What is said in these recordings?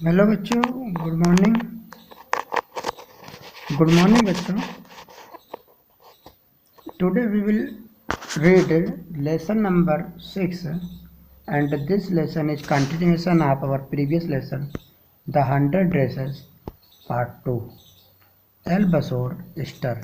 Hello बच्चों, good morning. Good morning बच्चों। Today we will read lesson number 6, and this lesson is continuation of our previous lesson, the 100 dresses part 2. El Basor Star.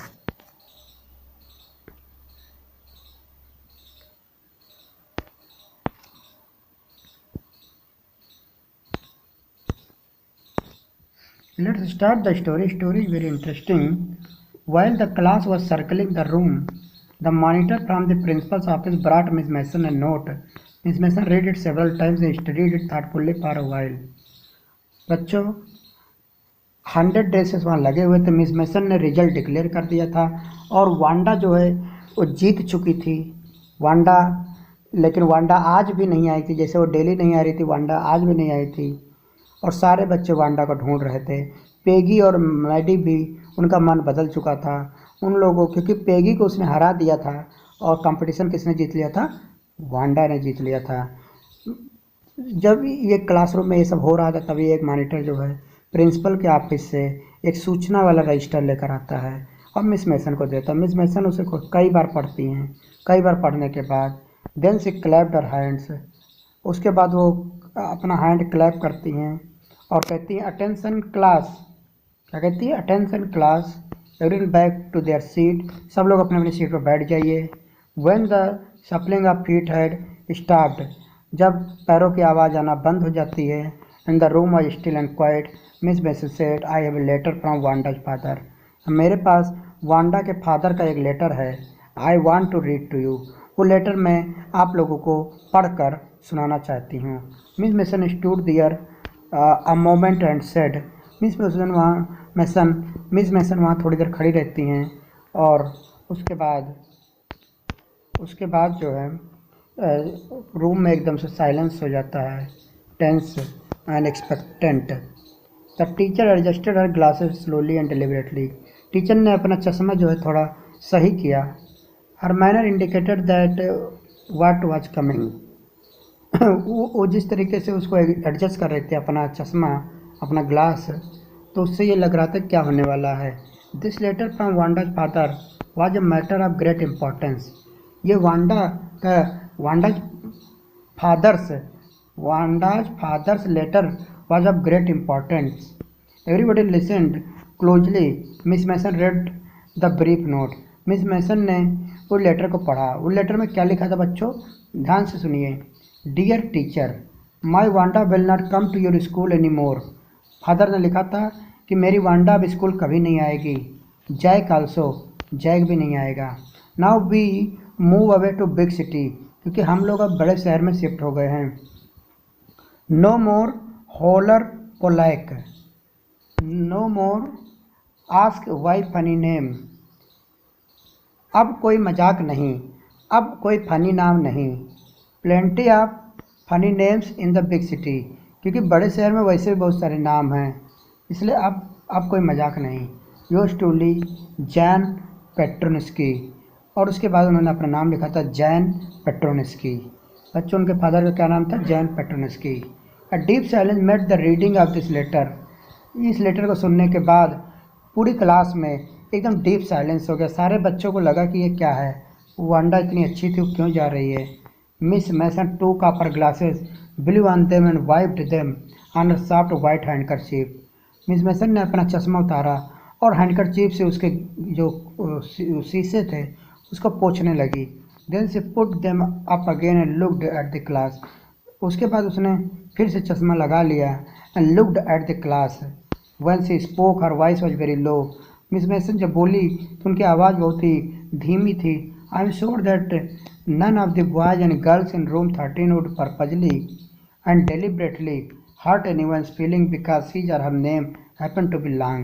Let's start the story. Story is very interesting. While the class was circling the room, the monitor from the principal's office brought Miss Mason a note. Miss Mason read it several times and studied it thoughtfully for a while. बच्चों, 100 dresses वहाँ लगे हुए थे। Miss mason ने result declare कर दिया था और वांडा जो है वो जीत चुकी थी। वांडा, लेकिन वांडा आज भी नहीं आई थी। जैसे वो डेली नहीं आ रही थी, वांडा आज भी नहीं आई थी और सारे बच्चे वांडा को ढूंढ रहे थे। पेगी और मैडी भी, उनका मन बदल चुका था उन लोगों, क्योंकि पेगी को उसने हरा दिया था और कंपटीशन किसने जीत लिया था? वांडा ने जीत लिया था। जब ये क्लासरूम में ये सब हो रहा था, तभी एक मॉनिटर जो है प्रिंसिपल के ऑफिस से एक सूचना वाला रजिस्टर लेकर आता है और मिस मेसन को देता है। मिस मेसन उसे कई बार पढ़ती हैं। कई बार पढ़ने के बाद देन सी क्लैप्ड हर हैंड्स, उसके बाद वो अपना हैंड क्लैप करती हैं और कहती हैं अटेंशन क्लास। क्या कहती है? Attention class, everyone back to their seat, सब लोग अपने अपनी सीट पर बैठ जाइए। When the shuffling of feet had stopped, जब पैरों की आवाज़ आना बंद हो जाती है, and the room was still and quiet, Miss Mason said I have a letter from Wanda's father, मेरे पास वांडा के फादर का एक लेटर है। I want to read to you, वो लेटर मैं आप लोगों को पढ़कर सुनाना चाहती हूँ। Miss Mason stood there a moment and said, Miss Mason वहाँ थोड़ी देर खड़ी रहती हैं और उसके बाद जो है रूम में एकदम से साइलेंस हो जाता है, tense and expectant. The teacher adjusted her glasses slowly and deliberately, teacher ने अपना चश्मा जो है थोड़ा सही किया। Her manner indicated that what was coming, वो जिस तरीके से उसको एडजस्ट कर रहे थे अपना चश्मा, अपना ग्लास, तो उससे ये लग रहा था क्या होने वाला है। This letter from Wanda's father was a matter of great importance, ये Wanda's father's letter was of great importance. Everybody listened closely, Miss Mason read the brief note, Miss Mason ने उस लेटर को पढ़ा। उस लेटर में क्या लिखा था बच्चों? ध्यान से सुनिए। Dear teacher, my Wanda will not come to your school any more, father ने लिखा था कि मेरी वांडा अब स्कूल कभी नहीं आएगी। जैक आल्सो, जैक भी नहीं आएगा। Now we move away to big city, क्योंकि हम लोग अब बड़े शहर में शिफ्ट हो गए हैं। No more holler Polack, no more ask why funny name, अब कोई मजाक नहीं, अब कोई फनी नाम नहीं। Plenty of funny names in the big city, क्योंकि बड़े शहर में वैसे भी बहुत सारे नाम हैं, इसलिए अब कोई मजाक नहीं। योर्स ट्रूली जैन पेट्रोनिस्की, और उसके बाद उन्होंने अपना नाम लिखा था जैन पेट्रोनिस्की। बच्चों, उनके फादर का क्या नाम था? Jan Petronski. A deep silence met the reading of this letter, इस लेटर को सुनने के बाद पूरी क्लास में एकदम डीप साइलेंस हो गया। सारे बच्चों को लगा कि ये क्या है, वांडा इतनी अच्छी थी, वो क्यों जा रही है। Miss Mason took off her glasses blew on them and wiped them on a soft white handkerchief, Miss Mason ने अपना चश्मा उतारा और हैंडकरचीफ से उसके जो शीशे थे उसको पोंछने लगी। Then she put them up again and looked at the class, उसके बाद उसने फिर से चश्मा लगा लिया and looked at the class. When she spoke her voice was very low, Miss Mason जब बोली तो उनकी आवाज़ बहुत ही धीमी थी। I am sure that none of the boys and girls in room 13 would purposely and deliberately hurt anyone's feeling because his or her name happened to be long,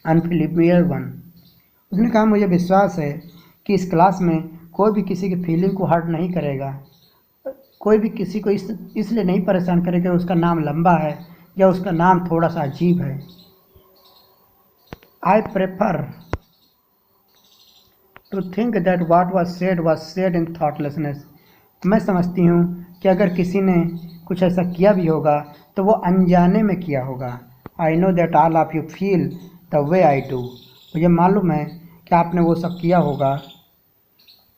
unfamiliar one. उसने कहा मुझे विश्वास है कि इस क्लास में कोई भी किसी की फीलिंग को हर्ट नहीं करेगा, कोई भी किसी को इसलिए नहीं परेशान करेगा उसका नाम लंबा है या उसका नाम थोड़ा सा अजीब है। I prefer to think that what was said in thoughtlessness, मैं समझती हूँ कि अगर किसी ने कुछ ऐसा किया भी होगा तो वो अनजाने में किया होगा। I know that all of you feel the way I do. मुझे मालूम है कि आपने वो सब किया होगा,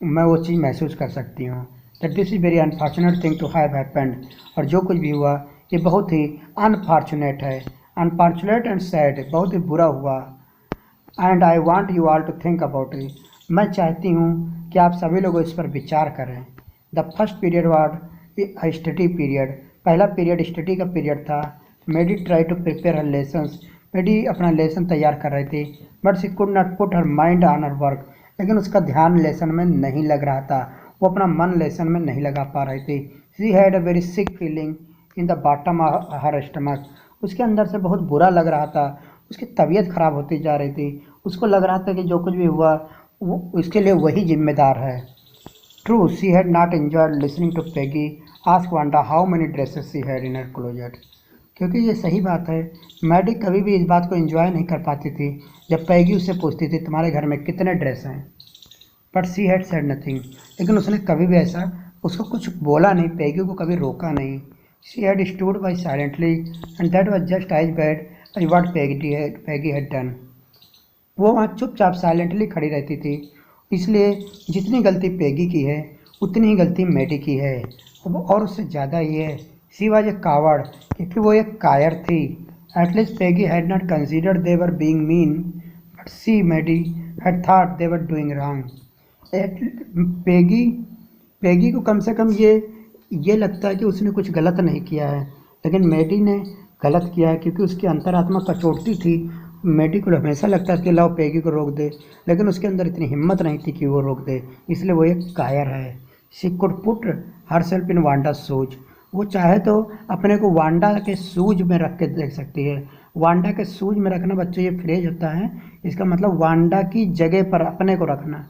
मैं वो चीज़ महसूस कर सकती हूँ। That this is very unfortunate thing to have happened. और जो कुछ भी हुआ ये बहुत ही अनफॉर्चुनेट है, अनफॉर्चुनेट एंड सैड, बहुत ही बुरा हुआ। And I want you all to think about it. मैं चाहती हूँ कि आप सभी लोग इस पर विचार करें। The first period was study period. पहला पीरियड स्टडी का पीरियड था। Maddie try to prepare her lessons. Maddie अपना लेसन तैयार कर रही थी, but she could not put her mind on her work. लेकिन उसका ध्यान लेसन में नहीं लग रहा था, वो अपना मन लेसन में नहीं लगा पा रही थी। She had a very sick feeling in the bottom of her stomach. उसके अंदर से बहुत बुरा लग रहा था, उसकी तबीयत खराब होती जा रही थी। उसको लग रहा था कि जो कुछ भी हुआ वो उसके लिए वही जिम्मेदार है। True, she had not enjoyed listening to Peggy ask Wanda how many dresses she had in her closet. क्योंकि ये सही बात है, मैडी कभी भी इस बात को एंजॉय नहीं कर पाती थी जब पैगी उससे पूछती थी तुम्हारे घर में कितने ड्रेस हैं। But she had said nothing. लेकिन उसने कभी भी ऐसा उसको कुछ बोला नहीं, पैगी को कभी रोका नहीं। She had stood by silently and that was just as bad as what Peggy had done. वो वहाँ चुपचाप साइलेंटली खड़ी रहती थी। इसलिए जितनी गलती पैगी की है उतनी ही गलती मैडी की है, और उससे ज़्यादा ही है। शी वॉज ए कावर्ड, क्योंकि वो एक कायर थी। At least Peggy had not considered they were being mean, but she Maddie had thought they were doing wrong. Peggy Peggy को कम से कम ये लगता है कि उसने कुछ गलत नहीं किया है, लेकिन मैडी ने गलत किया है, क्योंकि उसकी अंतरात्मा कचोटती थी। मैडी को हमेशा लगता था कि लाओ पेगी को रोक दे, लेकिन उसके अंदर इतनी हिम्मत नहीं थी कि वो रोक दे, इसलिए वो एक कायर है। She could put herself in Wanda shoes. वो चाहे तो अपने को वांडा के सूज में रख के देख सकती है। वांडा के सूज में रखना बच्चों ये फ्रेज होता है, इसका मतलब वांडा की जगह पर अपने को रखना।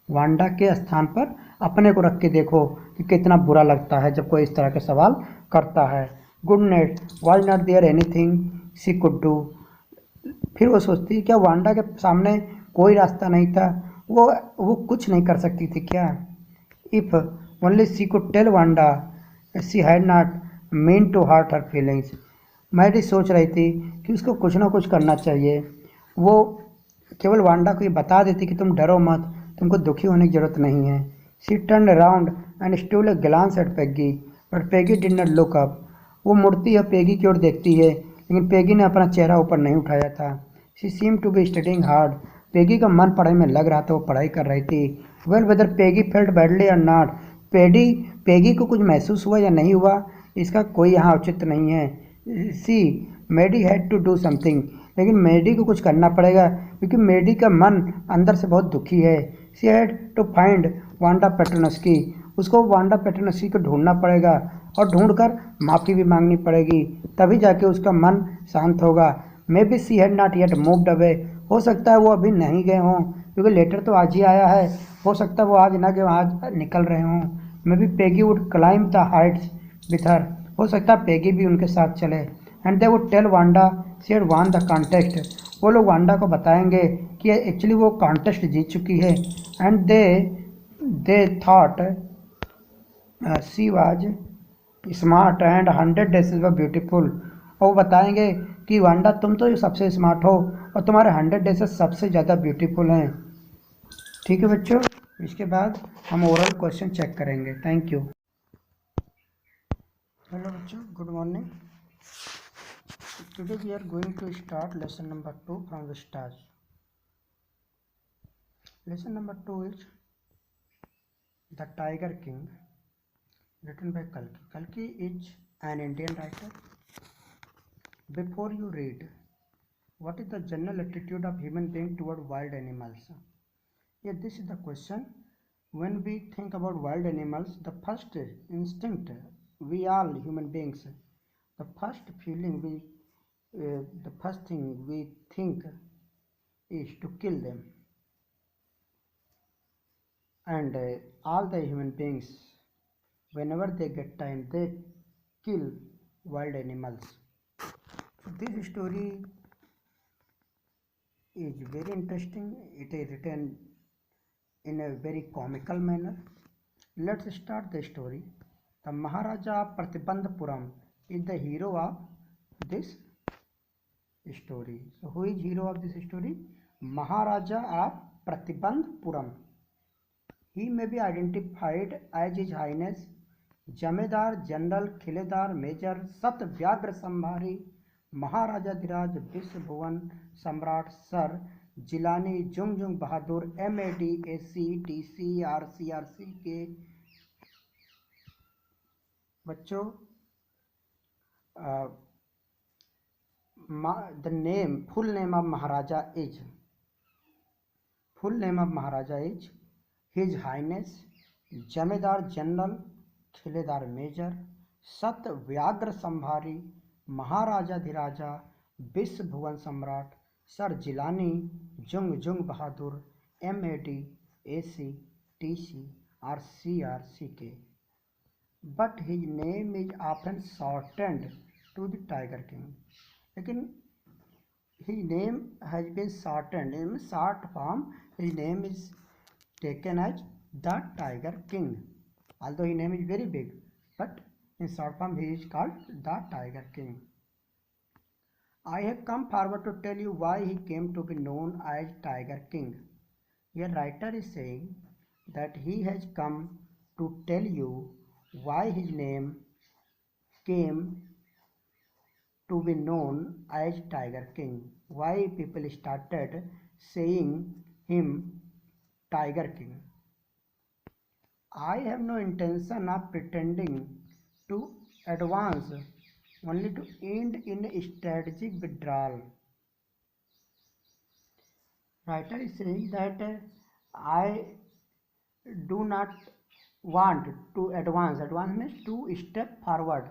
वांडा के स्थान पर अपने को रख के देखो कि कितना बुरा लगता है जब कोई इस तरह के सवाल करता है। Good night, was not there anything she could do. फिर वो सोचती क्या वांडा के सामने कोई रास्ता नहीं था, वो कुछ नहीं कर सकती थी क्या? If only she could tell Wanda she had not meant to hurt her feelings. Maddie सोच रही थी कि उसको कुछ ना कुछ करना चाहिए। वो केवल वांडा को ये बता देती कि तुम डरो मत, तुमको दुखी होने की जरूरत नहीं है। She turn around and stole a glance at Peggy, but Peggy did not look up. वो मुड़ती है, पेगी की ओर देखती है, लेकिन पेगी ने अपना चेहरा ऊपर नहीं उठाया था। She seem to be studying hard. Peggy का मन पढ़ाई में लग रहा था, वो पढ़ाई कर रही थी। Well whether Peggy felt badly और नॉट, पेगी को कुछ महसूस हुआ या नहीं हुआ इसका कोई यहाँ औचित्य नहीं है। सी मेडी हैड टू डू समथिंग, लेकिन मेडी को कुछ करना पड़ेगा, क्योंकि मेडी का मन अंदर से बहुत दुखी है। She had to find Wanda Petronski. उसको वांडा पेट्रोनस्की को ढूंढना पड़ेगा, और ढूंढकर माफ़ी भी मांगनी पड़ेगी, तभी जाके उसका मन शांत होगा। Maybe she had not yet moved away. हो सकता है वो अभी नहीं गए हों, क्योंकि लेटर तो आज ही आया है। हो सकता है वो आज ना गए, आज निकल रहे हों। Maybe Peggy would climb the heights with her. हो सकता है पेगी भी उनके साथ चले। And they would tell Wanda she had won the contest. वो लोग वांडा को बताएंगे कि एक्चुअली वो कॉन्टेस्ट जीत चुकी है। And they thought she was smart and 100 dresses were beautiful. और वो बताएंगे कि वांडा तुम तो सबसे स्मार्ट हो, और तुम्हारे 100 ड्रेसेस सबसे ज़्यादा ब्यूटीफुल हैं। ठीक है बच्चों, इसके बाद हम ओरल क्वेश्चन चेक करेंगे। Thank you. हेलो बच्चों, good morning. Today we are going to start lesson number 2 from the start. Lesson number 2 is the tiger king, written by Kalki. Kalki is an Indian writer. Before you read, what is the general attitude of human being toward wild animals? Yeah, this is the question. When we think about wild animals, the first instinct, we all human beings, the first feeling the first thing we think is to kill them. And all the human beings, whenever they get time, they kill wild animals. This story is very interesting. It is written in a very comical manner. Let's start the story. The Maharaja of Pratibandhapuram is the hero of this story. So who is hero of this story? Maharaja of Pratibandhpuram. He may be identified as His Highness Jamedar General Khiledar Major Satyagraha Sambhari Maharaja Dhiraj Vishwa Bhuvan Samrat Sir Jilani Jungjung Bahadur MAD AC TC RCRC के बच्चों the name full name of Maharaja is His Highness Jamedar General Khiledar Major Satyagraha Sambhari Maharaja Dhiraja Vishwa Bhuvan Samrat Sir Jilani Jungjung Bahadur MAD AC TC or CRCK. But his name is often shortened to the Tiger King. Lekin his name has been shortened in short form. His name is taken as the Tiger King. Although his name is very big, but in short form he is called the Tiger King. I have come forward to tell you why he came to be known as Tiger King. Here writer is saying that he has come to tell you why his name came to be known as Tiger King. Why people started saying him Tiger King. I have no intention of pretending to advance, only to end in a strategic withdrawal. Writer is saying that I do not want to advance. Advance means to step forward.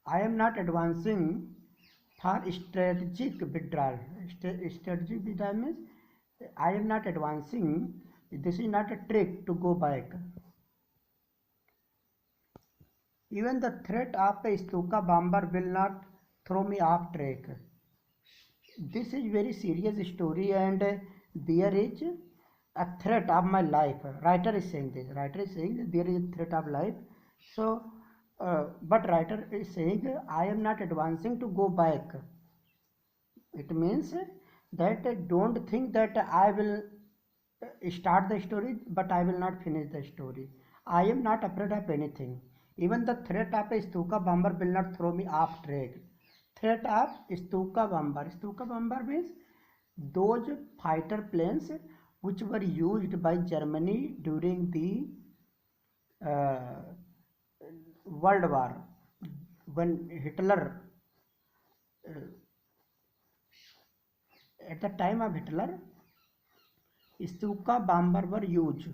I am not advancing for strategic withdrawal. Strategic withdrawal means I am not advancing. This is not a trick to go back. Even the threat of a Stuka bomber will not throw me off track. This is very serious story and there is a threat of my life. Writer is saying this. Writer is saying that there is a threat of life. So, but writer is saying I am not advancing to go back. It means that don't think that I will start the story but I will not finish the story. I am not afraid of anything. Even the threat of a Stuka bomber will not throw me off track. Threat of Stuka bomber. Stuka bomber means those fighter planes which were used by Germany during the World War when Hitler at the time of Hitler Stuka bomber were used.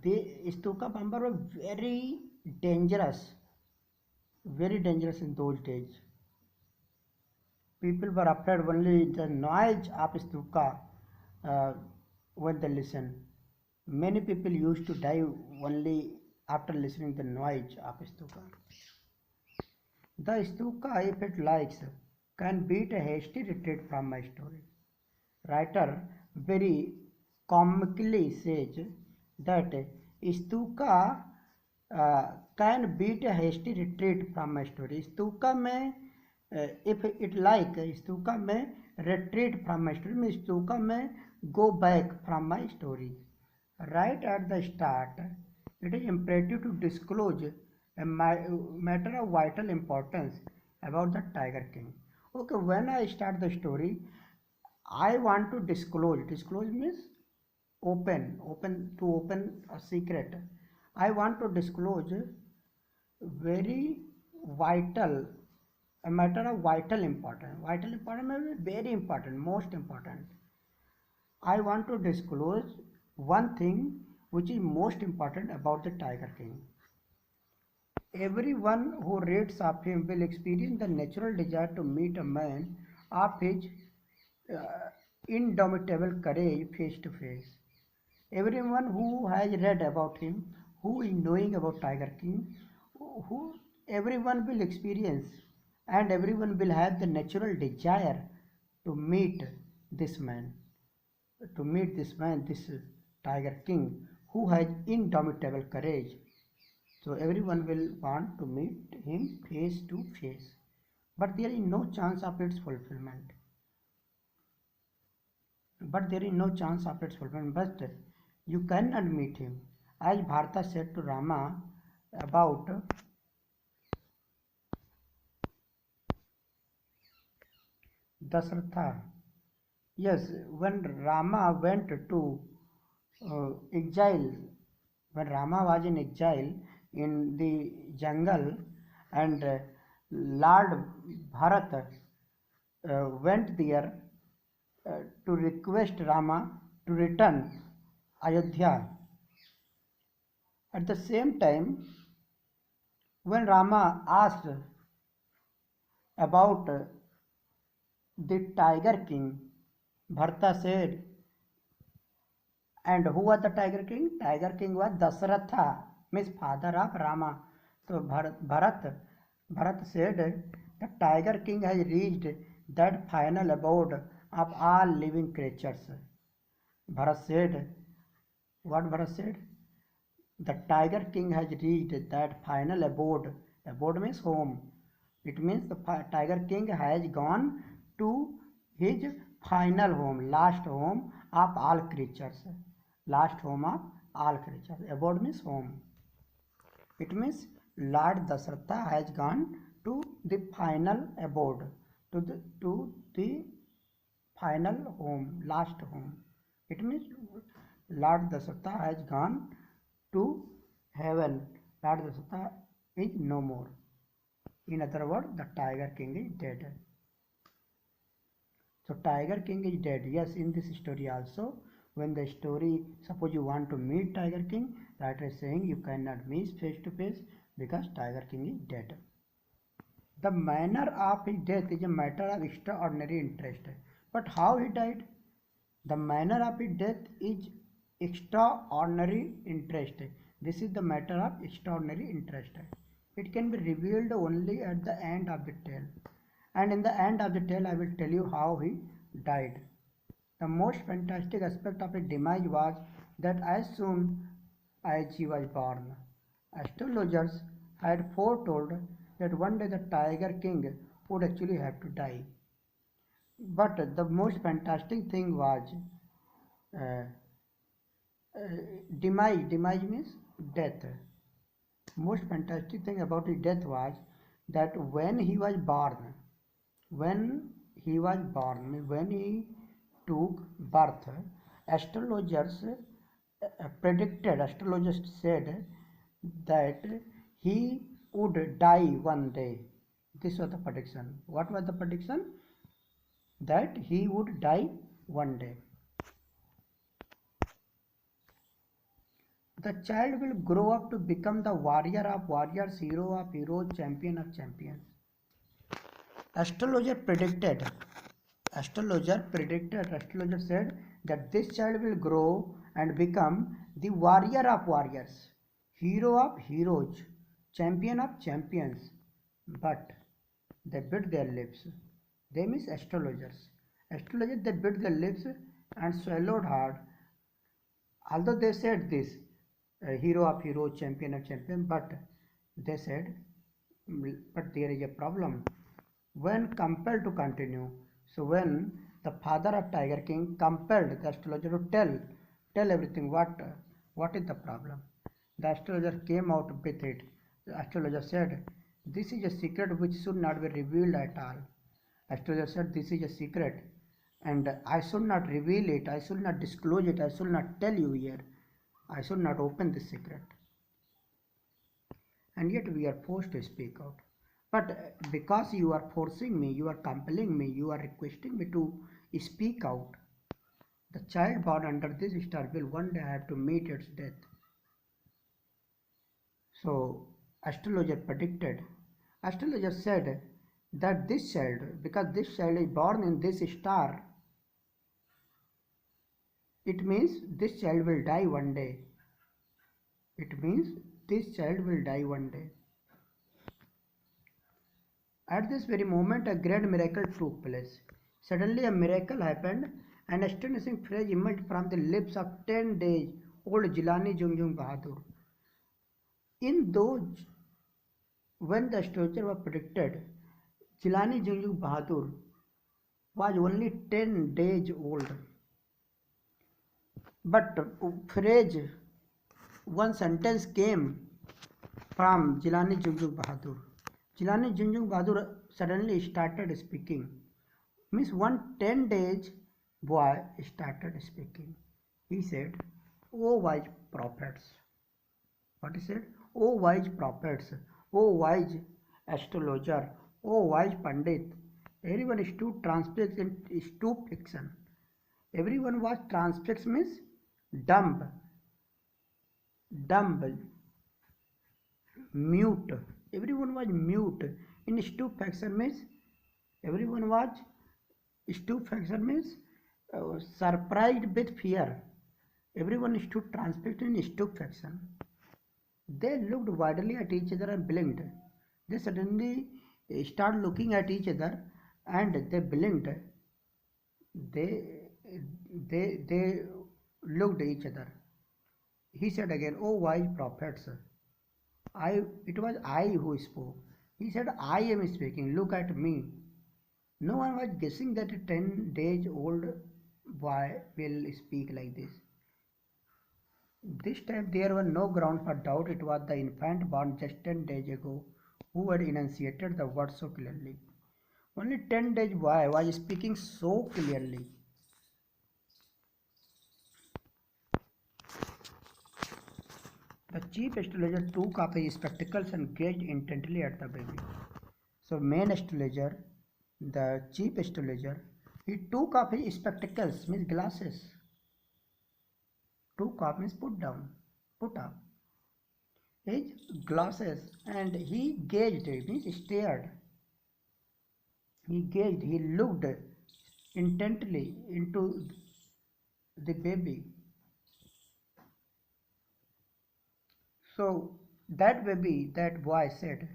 The Stuka bomber were very dangerous in those days. People were afraid only the noise of Stuka when they listen. Many people used to die only after listening the noise of Stuka. The Stuka, if it likes, can beat a hasty retreat from my story. Writer very comically says that Stuka can beat a hasty retreat from my story. Stuka may, if it like, Stuka may retreat from my story. Means Stuka may go back from my story. Right at the start, it is imperative to disclose a matter of vital importance about the Tiger King. Okay, when I start the story, I want to disclose. Disclose means open a secret. I want to disclose very vital, a matter of vital importance. Vital importance means very important, most important. I want to disclose one thing which is most important about the Tiger King. Everyone who reads of him will experience the natural desire to meet a man of his indomitable courage face to face. Everyone who has read about him, who is knowing about Tiger King, who everyone will experience and everyone will have the natural desire to meet this man, this Tiger King, who has indomitable courage. So everyone will want to meet him face to face. But there is no chance of its fulfillment. But you cannot meet him. As Bharata said to Rama about Dasratha. Yes, when Rama went to exile, when Rama was in exile in the jungle, and Lord Bharat went there to request Rama to return Ayodhya. At the same time, when Rama asked about the Tiger King, Bharata said, and who was the Tiger King? Tiger King was Dasratha, means father of Rama. So Bharat said, the Tiger King has reached that final abode of all living creatures. Bharat said, what Bharat said? The Tiger King has reached that final abode. Abode means home. It means the Tiger King has gone to his final home, last home of all creatures. Last home of all creatures. Abode means home. It means Lord Dasratha has gone to the final abode, to the final home, last home. It means Lord Dasratha has gone to heaven. Lord Dasratha is no more. In other words, the Tiger King is dead. So Tiger King is dead. Yes, in this story also, when the story, suppose you want to meet Tiger King, writer is saying you cannot meet face to face because Tiger King is dead. The manner of his death is a matter of extraordinary interest. But how he died? The manner of his death is extraordinary interest. This is the matter of extraordinary interest. It can be revealed only at the end of the tale. And in the end of the tale, I will tell you how he died. The most fantastic aspect of his demise was that as soon as he was born, astrologers had foretold that one day the Tiger King would actually have to die. But the most fantastic thing was uh, demise. Demise means death. Most fantastic thing about his death was that when he was born, when he took birth, astrologers astrologers said that he would die one day. This was the prediction. What was the prediction? That he would die one day. The child will grow up to become the warrior of warriors, hero of heroes, champion of champions. Astrologer predicted, astrologer said that this child will grow and become the warrior of warriors, hero of heroes, champion of champions. But they bit their lips. They means astrologers. Astrologers, they bit their lips and swallowed hard. Although they said this, hero of hero, champion of champion, but they said, but there is a problem. When compelled to continue, so when the father of Tiger King compelled the astrologer to tell everything, what is the problem? The astrologer came out with it. The astrologer said, this is a secret which should not be revealed at all. Astrologer said, this is a secret and I should not reveal it, I should not disclose it, I should not tell you here, I should not open this secret. And yet we are forced to speak out. But because you are forcing me, you are compelling me, you are requesting me to speak out, the child born under this star will one day have to meet its death. So astrologer predicted, astrologer said that this child, because this child is born in this star, it means this child will die one day. It means this child will die one day. At this very moment, a great miracle took place. Suddenly, a miracle happened. An astonishing phrase emerged from the lips of 10 days old Jilani Jungjung Bahadur. In those, when the astrologer was predicted, Jilani Junjun Bahadur was only 10 days old. But phrase, one sentence came from Jilani Junjun Bahadur. Jilani Junjun Bahadur suddenly started speaking. Means one 10 days boy started speaking. He said, O wise prophets. What he said? O wise prophets, O wise astrologer, O wise pandit. Everyone stood transfixed in stupefaction. Everyone was transfixed means dumb, dumb, mute. Everyone was mute. In stupefaction means everyone was stupefaction means surprised with fear. Everyone stood transfixed in stupefaction. They looked wildly at each other and blinked. They suddenly started looking at each other and they blinked. They they looked at each other. He said again, "O wise prophets, it was I who spoke." He said, "I am speaking. Look at me." No one was guessing that a 10 days old boy will speak like this. This time there was no ground for doubt. It was the infant born just 10 days ago who had enunciated the words so clearly. Only 10 days boy was speaking so clearly. The chief astrologer took off his spectacles and gazed intently at the baby. So main astrologer, the chief astrologer, he took off his spectacles, means glasses. Took off means put down, put up his glasses and he gazed, means stared. He gazed, he looked intently into the baby. So that baby, that boy said,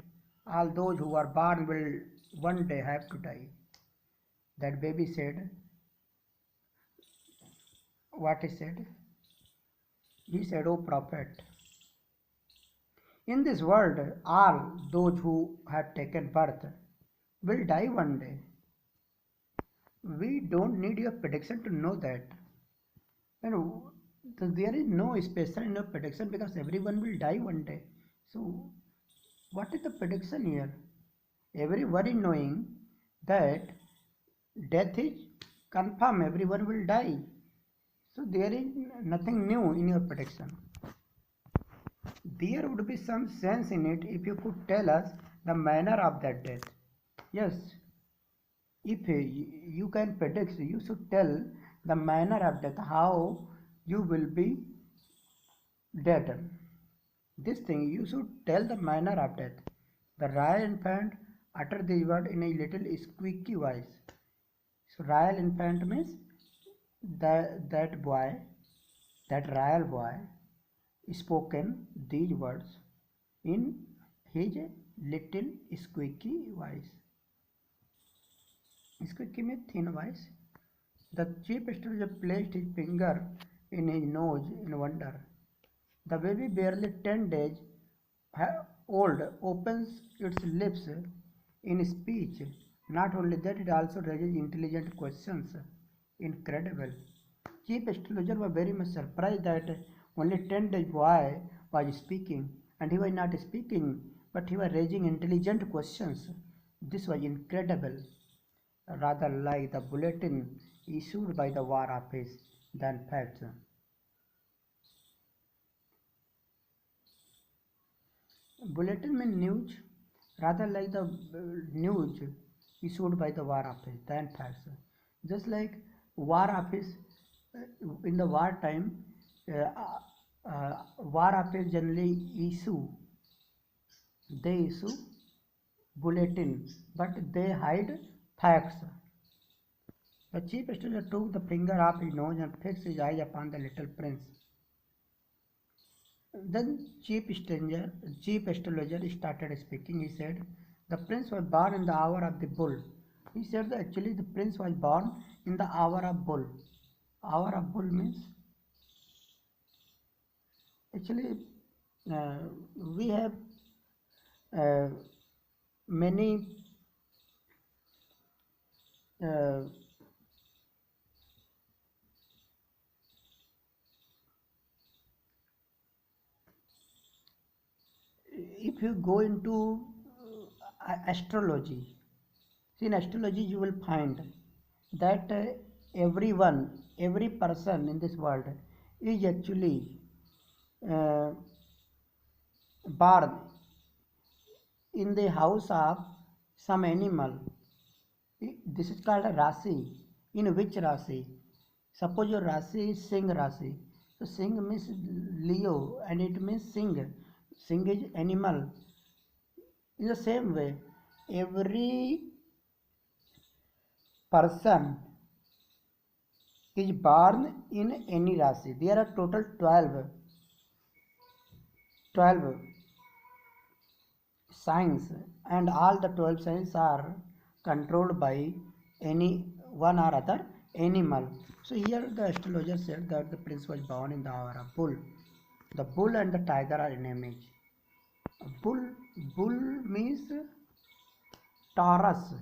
all those who are born will one day have to die. That baby said, what he said? He said, O prophet, in this world, all those who have taken birth will die one day. We don't need your prediction to know that. And there is no special in your prediction because everyone will die one day. So, what is the prediction here? Everybody knowing that death is confirmed, everyone will die. So, there is nothing new in your prediction. There would be some sense in it if you could tell us the manner of that death. Yes, if you can predict, you should tell the manner of death, how you will be dead. This thing you should tell the manner of death. The royal infant uttered the word in a little squeaky voice. So royal infant means that boy, that royal boy, spoken these words in his little squeaky voice. Squeaky means thin voice. The chief astrologer placed his finger in his nose in wonder. The baby, barely 10 days old, opens its lips in speech. Not only that, it also raises intelligent questions. Incredible. Chief astrologer was very much surprised that only 10 days boy was speaking, and he was not speaking, but he was raising intelligent questions. This was incredible, rather like the bulletin issued by the War Office than facts. Bulletin means news, rather like the news issued by the War Office than facts. Just like War Office in the war time, War Office generally issue bulletin, but they hide facts. The chief astrologer took the finger off his nose and fixed his eyes upon the little prince. Then chief astrologer started speaking. He said, the prince was born in the hour of the bull. He said that actually the prince was born in the hour of bull. Hour of bull means actually we have uh, many uh, if you go into astrology, see, in astrology you will find that everyone, every person in this world is actually uh, born in the house of some animal. This is called a Rasi. In which Rasi? Suppose your Rasi is Singh Rasi. So Singh means Leo and it means Singh. Singh is animal. In the same way, every person is born in any Rasi. There are total 12 signs, and all the 12 signs are controlled by any one or other animal. So here the astrologer said that the prince was born in the hour of bull. The bull and the tiger are in image. Bull means Taurus.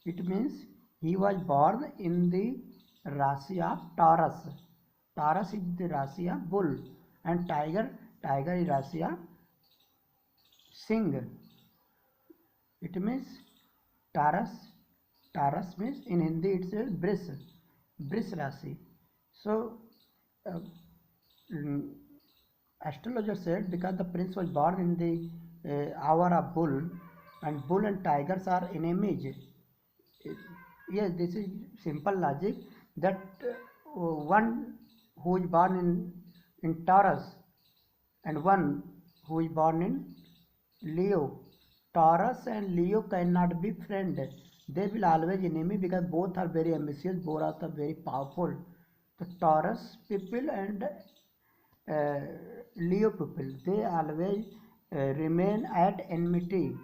It means he was born in the Rasi of Taurus. Taurus is the Rasi of bull, and tiger is Rasi of Singh. It means Taurus. Taurus means in Hindi it says Bris Rasi. So uh, mm, astrologer said because the prince was born in the hour of bull, and bull and tigers are enemies. Yes, this is simple logic that one who is born in Taurus and one who is born in Leo. Taurus and Leo cannot be friends. They will always enemy because both are very ambitious, both are very powerful. The Taurus people and Leo people, they always remain at enmity.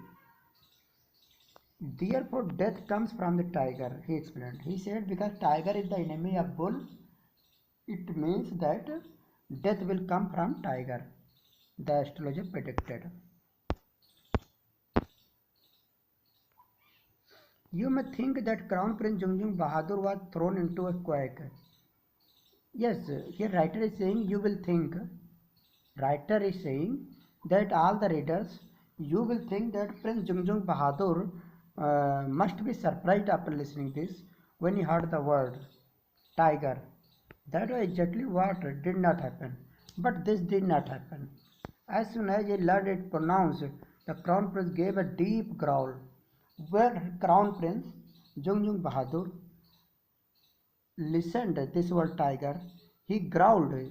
Therefore, death comes from the tiger, he explained. He said because tiger is the enemy of bull, it means that death will come from tiger. The astrologer predicted. You may think that Crown Prince Jungjung Bahadur was thrown into a quake. Yes, here writer is saying you will think. Writer is saying that all the readers, you will think that Prince Jungjung Bahadur must be surprised after listening this when he heard the word tiger. That was exactly what did not happen. But this did not happen. As soon as he learned it pronounced, the crown prince gave a deep growl. When crown prince Jungjung Bahadur listened this word tiger, he growled.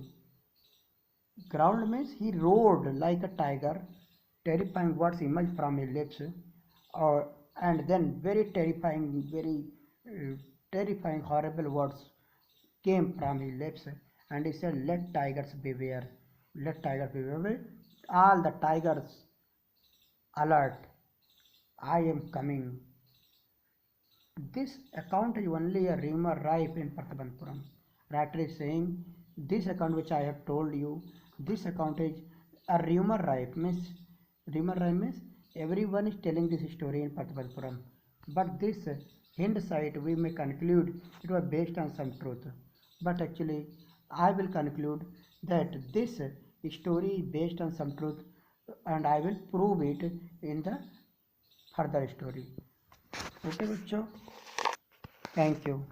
Growled means he roared like a tiger, terrifying words emerged from his lips, and then very terrifying, horrible words came from his lips, and he said, "Let tigers beware! Let tigers beware! All the tigers alert! I am coming." This account is only a rumor rife in Pratapanpuram. Writer is saying, this account which I have told you, this account is a rumor rife. Rumor rife means everyone is telling this story in Pratapanpuram. But this hindsight we may conclude it was based on some truth. But actually, I will conclude that this story is based on some truth, and I will prove it in the further story. Okay, बच्चों, thank you.